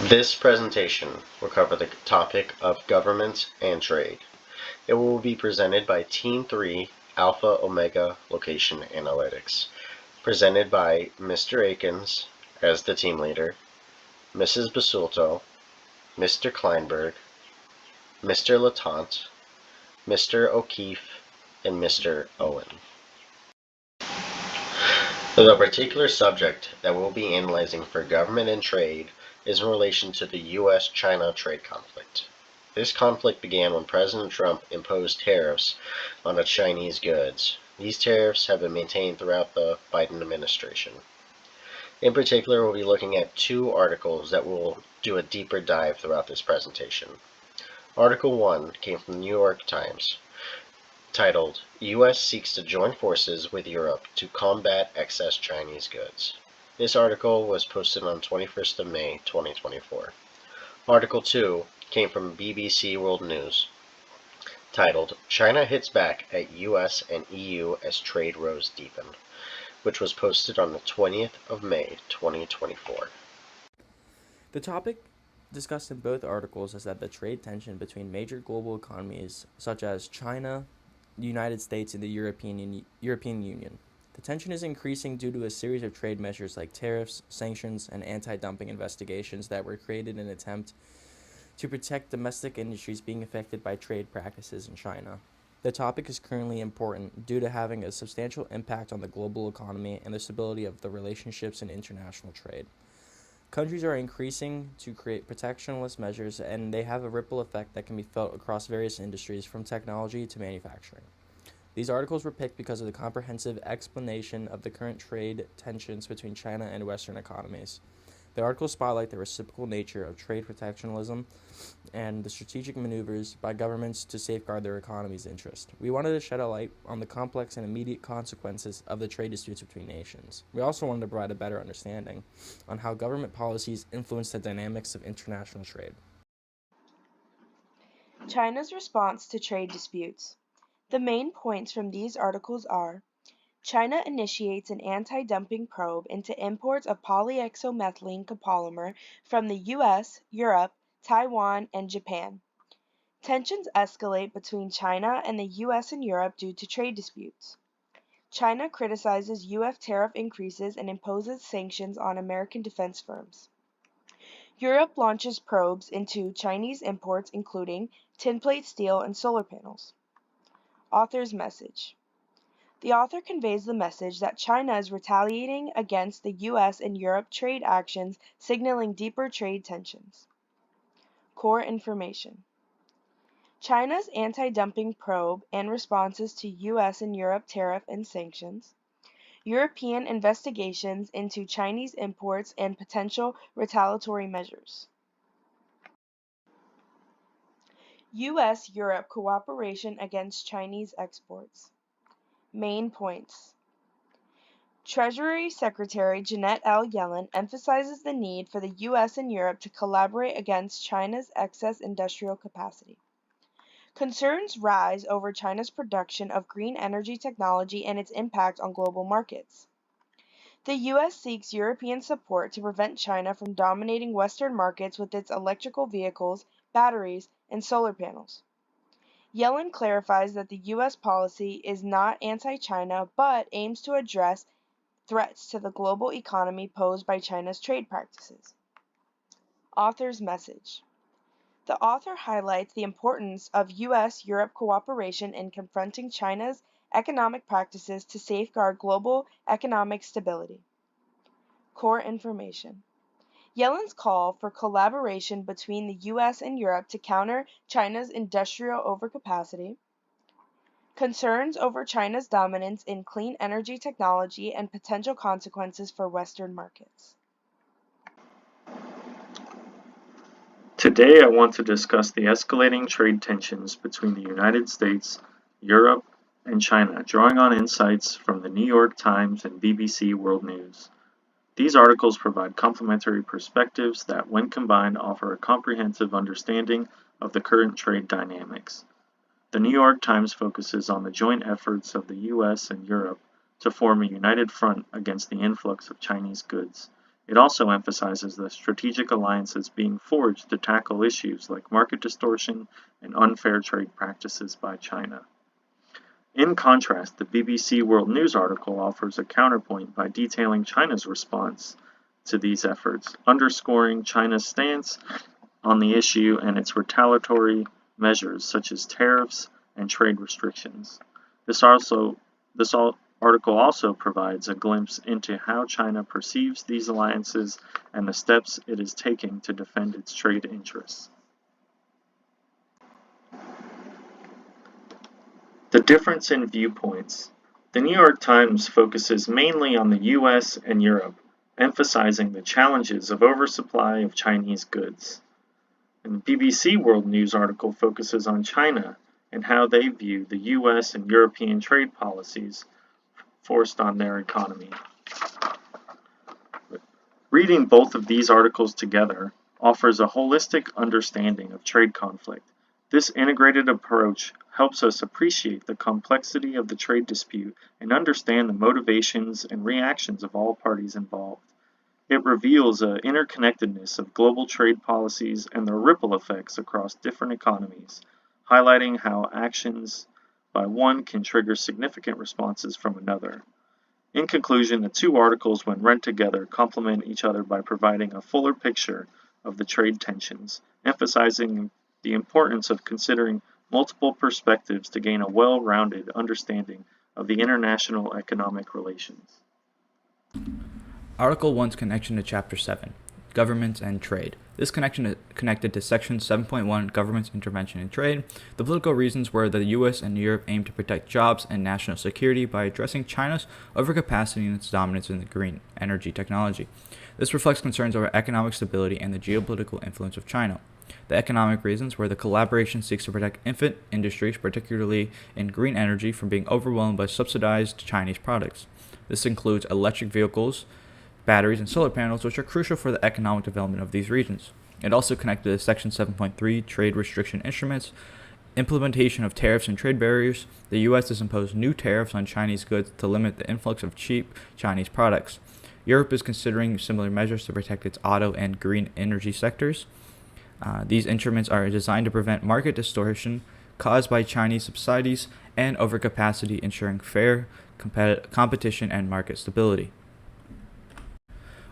This presentation will cover the topic of government and trade. It will be presented by Team 3 Alpha Omega Location Analytics, presented by Mr. Akins as the team leader, Mrs. Basulto, Mr. Kleinberg, Mr. Latante, Mr. O'Keefe, and Mr. Owen. The particular subject that we'll be analyzing for government and trade is in relation to the U.S.-China trade conflict. This conflict began when President Trump imposed tariffs on the Chinese goods. These tariffs have been maintained throughout the Biden administration. In particular, we'll be looking at two articles that will do a deeper dive throughout this presentation. Article 1 came from the New York Times, titled, U.S. Seeks to Join Forces with Europe to Combat Excess Chinese Goods. This article was posted on 21st of May, 2024. Article 2 came from BBC World News, titled, China Hits Back at U.S. and EU as Trade Rows Deepen, which was posted on the 20th of May, 2024. The topic discussed in both articles is that the trade tension between major global economies such as China, the United States, and the European Union. The tension is increasing due to a series of trade measures like tariffs, sanctions, and anti-dumping investigations that were created in an attempt to protect domestic industries being affected by trade practices in China. The topic is currently important due to having a substantial impact on the global economy and the stability of the relationships in international trade. Countries are increasing to create protectionist measures, and they have a ripple effect that can be felt across various industries, from technology to manufacturing. These articles were picked because of the comprehensive explanation of the current trade tensions between China and Western economies. The articles spotlight the reciprocal nature of trade protectionism and the strategic maneuvers by governments to safeguard their economy's interest. We wanted to shed a light on the complex and immediate consequences of the trade disputes between nations. We also wanted to provide a better understanding on how government policies influence the dynamics of international trade. China's response to trade disputes. The main points from these articles are: China initiates an anti-dumping probe into imports of polyexomethylene copolymer from the US, Europe, Taiwan, and Japan. Tensions escalate between China and the US and Europe due to trade disputes. China criticizes US tariff increases and imposes sanctions on American defense firms. Europe launches probes into Chinese imports including tinplate steel and solar panels. Author's message. The author conveys the message that China is retaliating against the US and Europe trade actions, signaling deeper trade tensions. Core information. China's anti-dumping probe and responses to US and Europe tariff and sanctions. European investigations into Chinese imports and potential retaliatory measures. US-Europe cooperation against Chinese exports. Main points. Treasury Secretary Janet L. Yellen emphasizes the need for the US and Europe to collaborate against China's excess industrial capacity. Concerns rise over China's production of green energy technology and its impact on global markets. The US seeks European support to prevent China from dominating Western markets with its electrical vehicles, batteries, and solar panels. Yellen clarifies that the US policy is not anti-China but aims to address threats to the global economy posed by China's trade practices. Author's message. The author highlights the importance of US-Europe cooperation in confronting China's economic practices to safeguard global economic stability. Core information. Yellen's call for collaboration between the US and Europe to counter China's industrial overcapacity. Concerns over China's dominance in clean energy technology and potential consequences for Western markets. Today I want to discuss the escalating trade tensions between the United States, Europe, and China, drawing on insights from the New York Times and BBC World News. These articles provide complementary perspectives that, when combined, offer a comprehensive understanding of the current trade dynamics. The New York Times focuses on the joint efforts of the US and Europe to form a united front against the influx of Chinese goods, It also emphasizes the strategic alliances being forged to tackle issues like market distortion and unfair trade practices by China. In contrast, the BBC World News article offers a counterpoint by detailing China's response to these efforts, underscoring China's stance on the issue and its retaliatory measures such as tariffs and trade restrictions. This article also provides a glimpse into how China perceives these alliances and the steps it is taking to defend its trade interests. The difference in viewpoints. The New York Times focuses mainly on the US and Europe, emphasizing the challenges of oversupply of Chinese goods. And the BBC World News article focuses on China and how they view the US and European trade policies forced on their economy. Reading both of these articles together offers a holistic understanding of trade conflict. This integrated approach helps us appreciate the complexity of the trade dispute and understand the motivations and reactions of all parties involved. It reveals the interconnectedness of global trade policies and their ripple effects across different economies, highlighting how actions by one can trigger significant responses from another. In conclusion, the two articles, when read together, complement each other by providing a fuller picture of the trade tensions, emphasizing the importance of considering multiple perspectives to gain a well-rounded understanding of the international economic relations. Article 1's connection to Chapter 7, Governments and Trade. This connection is connected to Section 7.1, Government's Intervention in Trade. The political reasons were that the U.S. and Europe aim to protect jobs and national security by addressing China's overcapacity and its dominance in the green energy technology. This reflects concerns over economic stability and the geopolitical influence of China. The economic reasons were the collaboration seeks to protect infant industries, particularly in green energy, from being overwhelmed by subsidized Chinese products. This includes electric vehicles, batteries, and solar panels, which are crucial for the economic development of these regions. It also connected to Section 7.3, Trade Restriction Instruments, implementation of tariffs and trade barriers. The U.S. has imposed new tariffs on Chinese goods to limit the influx of cheap Chinese products. Europe is considering similar measures to protect its auto and green energy sectors. These instruments are designed to prevent market distortion caused by Chinese subsidies and overcapacity, ensuring fair competition and market stability.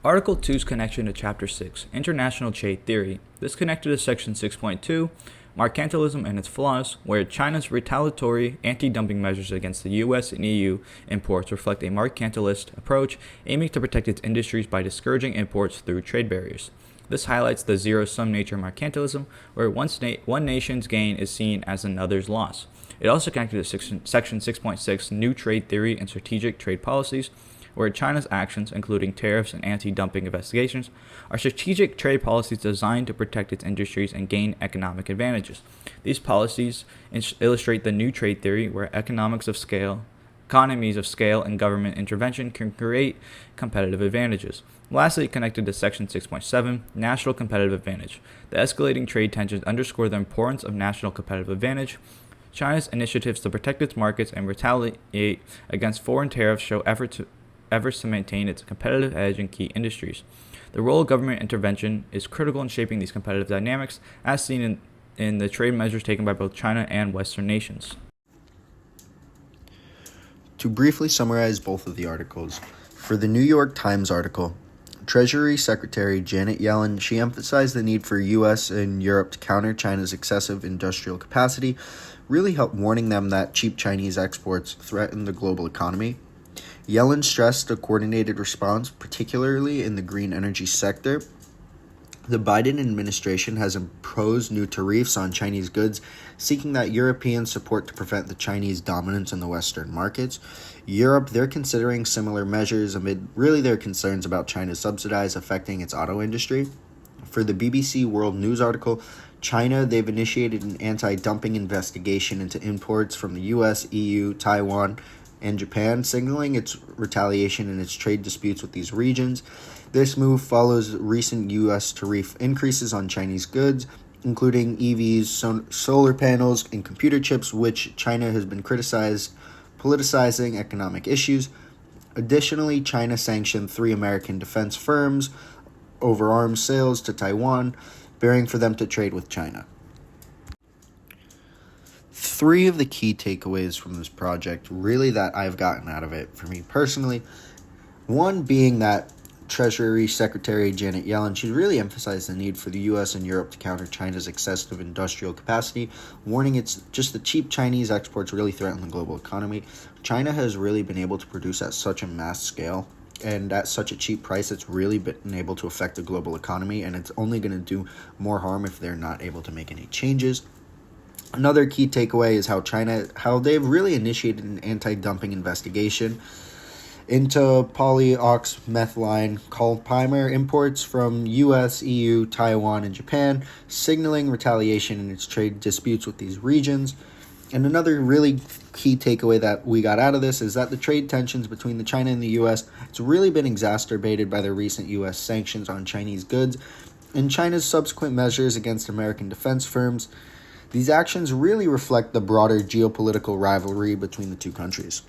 Article 2's connection to Chapter 6, International Trade Theory. This connected to Section 6.2, Mercantilism and its Flaws, where China's retaliatory anti-dumping measures against the U.S. and EU imports reflect a mercantilist approach aiming to protect its industries by discouraging imports through trade barriers. This highlights the zero-sum nature of mercantilism, where one nation's gain is seen as another's loss. It also connected to Section 6.6, New Trade Theory and Strategic Trade Policies, where China's actions, including tariffs and anti-dumping investigations, are strategic trade policies designed to protect its industries and gain economic advantages. These policies illustrate the new trade theory, where economies of scale, and government intervention can create competitive advantages. Lastly, connected to Section 6.7, National Competitive Advantage. The escalating trade tensions underscore the importance of national competitive advantage. China's initiatives to protect its markets and retaliate against foreign tariffs show efforts to maintain its competitive edge in key industries. The role of government intervention is critical in shaping these competitive dynamics, as seen in the trade measures taken by both China and Western nations. To briefly summarize both of the articles, for the New York Times article, Treasury Secretary Janet Yellen, she emphasized the need for U.S. and Europe to counter China's excessive industrial capacity, really helped warning them that cheap Chinese exports threaten the global economy. Yellen stressed a coordinated response, particularly in the green energy sector. The Biden administration has imposed new tariffs on Chinese goods, seeking that European support to prevent the Chinese dominance in the Western markets. Europe, they're considering similar measures amid really their concerns about China's subsidies affecting its auto industry. For the BBC World News article, China, they've initiated an anti-dumping investigation into imports from the US, EU, Taiwan, and Japan, signaling its retaliation in its trade disputes with these regions. This move follows recent U.S. tariff increases on Chinese goods, including EVs, solar panels, and computer chips, which China has been criticized politicizing economic issues. Additionally, China sanctioned 3 American defense firms over arms sales to Taiwan, barring for them to trade with China. 3 of the key takeaways from this project, really, that I've gotten out of it for me personally. One being that Treasury Secretary Janet Yellen, she really emphasized the need for the U.S. and Europe to counter China's excessive industrial capacity, warning it's just the cheap Chinese exports really threaten the global economy. China has really been able to produce at such a mass scale and at such a cheap price. It's really been able to affect the global economy, and it's only going to do more harm if they're not able to make any changes. Another key takeaway is how they've really initiated an anti-dumping investigation into polyoxymethylene copymer imports from US, EU, Taiwan, and Japan, signaling retaliation in its trade disputes with these regions. And another really key takeaway that we got out of this is that the trade tensions between China and the US, it's really been exacerbated by the recent US sanctions on Chinese goods and China's subsequent measures against American defense firms. These actions really reflect the broader geopolitical rivalry between the two countries.